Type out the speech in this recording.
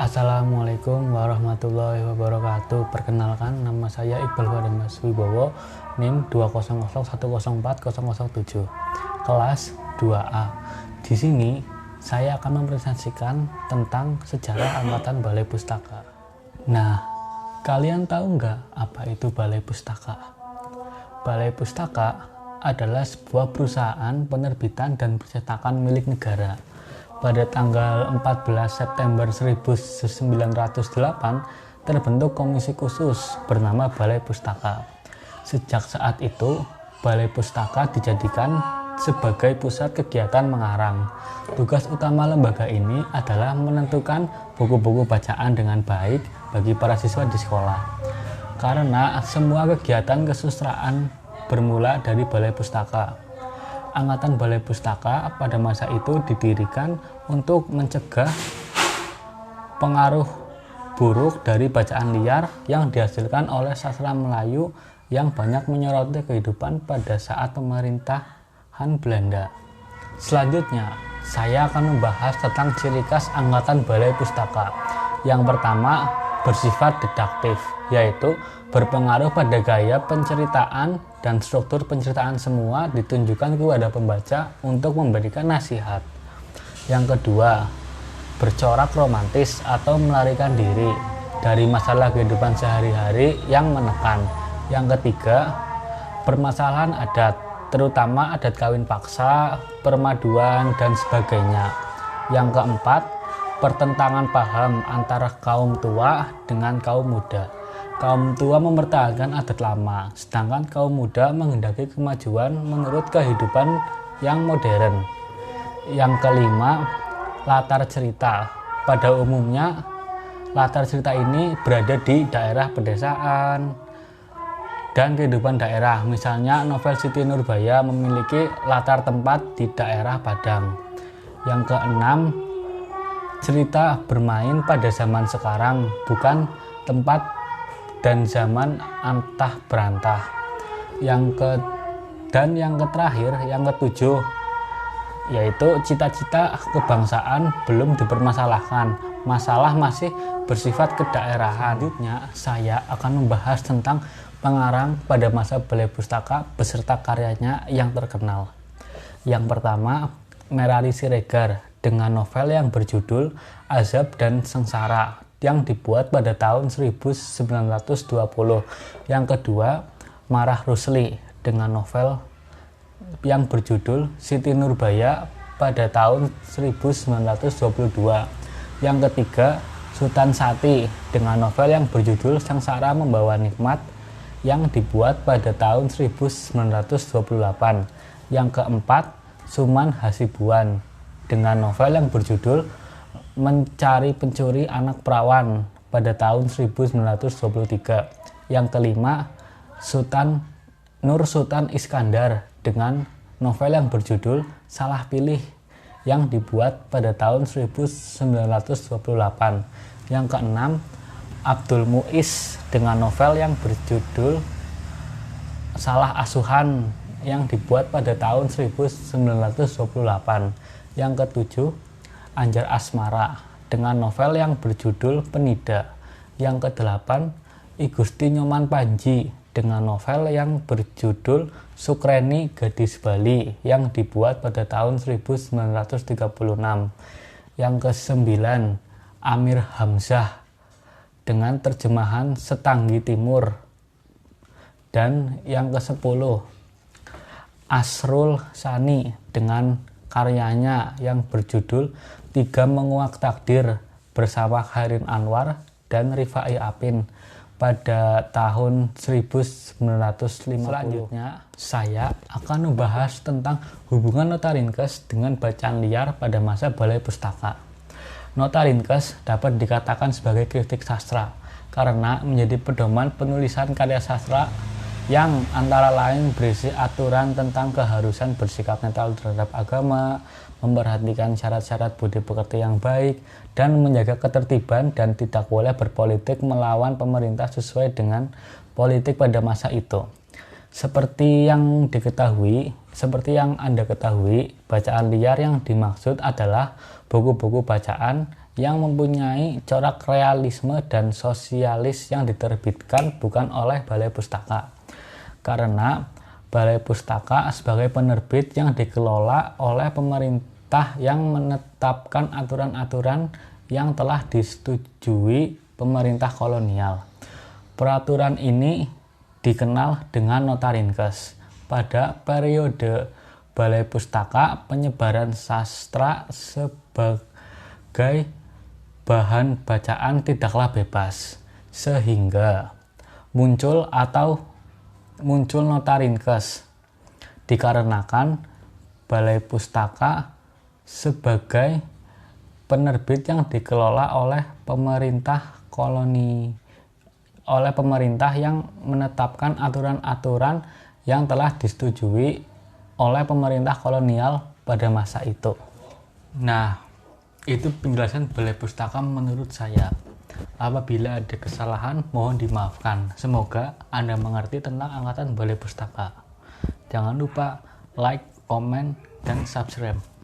Assalamualaikum warahmatullahi wabarakatuh. Perkenalkan, nama saya Iqbal Fadimas Wibowo, NIM 20010040007, kelas 2A. Di sini saya akan mempresentasikan tentang sejarah Angkatan Balai Pustaka. Nah, kalian tahu nggak apa itu Balai Pustaka? Balai Pustaka adalah sebuah perusahaan penerbitan dan percetakan milik negara. Pada tanggal 14 September 1908 terbentuk komisi khusus bernama Balai Pustaka. Sejak saat itu, Balai Pustaka dijadikan sebagai pusat kegiatan mengarang. Tugas utama lembaga ini adalah menentukan buku-buku bacaan dengan baik bagi para siswa di sekolah. Karena semua kegiatan kesusastraan bermula dari Balai Pustaka. Angkatan Balai Pustaka pada masa itu didirikan untuk mencegah pengaruh buruk dari bacaan liar yang dihasilkan oleh sastra Melayu yang banyak menyoroti kehidupan pada saat pemerintahan Belanda. Selanjutnya, saya akan membahas tentang ciri khas Angkatan Balai Pustaka. Yang pertama, bersifat deduktif, yaitu berpengaruh pada gaya penceritaan dan struktur penceritaan semua ditunjukkan kepada pembaca untuk memberikan nasihat. Yang kedua, bercorak romantis atau melarikan diri dari masalah kehidupan sehari-hari yang menekan. Yang ketiga, permasalahan adat, terutama adat kawin paksa, permaduan, dan sebagainya. Yang keempat, pertentangan paham antara kaum tua dengan kaum muda. Kaum tua mempertahankan adat lama, sedangkan kaum muda menghendaki kemajuan menurut kehidupan yang modern. Yang kelima, latar cerita. Pada umumnya, latar cerita ini berada di daerah pedesaan dan kehidupan daerah. Misalnya, novel Siti Nurbaya memiliki latar tempat di daerah Padang. Yang keenam, cerita bermain pada zaman sekarang, bukan tempat dan zaman antah berantah. Yang terakhir, yang ketujuh, yaitu cita-cita kebangsaan belum dipermasalahkan. Masalah masih bersifat kedaerahan. Selanjutnya, saya akan membahas tentang pengarang pada masa Balai Pustaka beserta karyanya yang terkenal. Yang pertama, Merari Siregar dengan novel yang berjudul Azab dan Sengsara yang dibuat pada tahun 1920. Yang kedua, Marah Rusli dengan novel yang berjudul Siti Nurbaya pada tahun 1922. Yang ketiga, Sutan Sati dengan novel yang berjudul Sengsara Membawa Nikmat yang dibuat pada tahun 1928. Yang keempat, Suman Hasibuan dengan novel yang berjudul Mencari Pencuri Anak Perawan pada tahun 1923. Yang kelima, Nur Sultan Iskandar dengan novel yang berjudul Salah Pilih yang dibuat pada tahun 1928. Yang keenam, Abdul Muiz dengan novel yang berjudul Salah Asuhan yang dibuat pada tahun 1928. Yang ketujuh, Anjar Asmara dengan novel yang berjudul Penida. Yang kedelapan, I Gusti Nyoman Panji dengan novel yang berjudul Sukreni Gadis Bali yang dibuat pada tahun 1936. Yang kesembilan, Amir Hamzah dengan terjemahan Setanggi Timur. Dan yang kesepuluh, Asrul Sani dengan karyanya yang berjudul Tiga Menguak Takdir bersama Kharin Anwar dan Rifai Apin pada tahun 1950. Selanjutnya, saya akan membahas tentang hubungan Nota Ringkes dengan bacaan liar pada masa Balai Pustaka. Nota Ringkes dapat dikatakan sebagai kritik sastra karena menjadi pedoman penulisan karya sastra yang antara lain berisi aturan tentang keharusan bersikap netral terhadap agama, memperhatikan syarat-syarat budi pekerti yang baik, dan menjaga ketertiban dan tidak boleh berpolitik melawan pemerintah sesuai dengan politik pada masa itu. Seperti yang Anda ketahui, bacaan liar yang dimaksud adalah buku-buku bacaan yang mempunyai corak realisme dan sosialis yang diterbitkan bukan oleh Balai Pustaka. Karena Balai Pustaka sebagai penerbit yang dikelola oleh pemerintah yang menetapkan aturan-aturan yang telah disetujui pemerintah kolonial. Peraturan ini dikenal dengan Notarinkes. Pada periode Balai Pustaka, penyebaran sastra sebagai bahan bacaan tidaklah bebas, sehingga muncul Notarinkes dikarenakan Balai Pustaka sebagai penerbit yang dikelola oleh pemerintah yang menetapkan aturan-aturan yang telah disetujui oleh pemerintah kolonial pada masa itu. Nah, itu penjelasan Balai Pustaka menurut saya. Apabila ada kesalahan, mohon dimaafkan. Semoga Anda mengerti tentang angkatan Balai Pustaka. Jangan lupa like, komen, dan subscribe.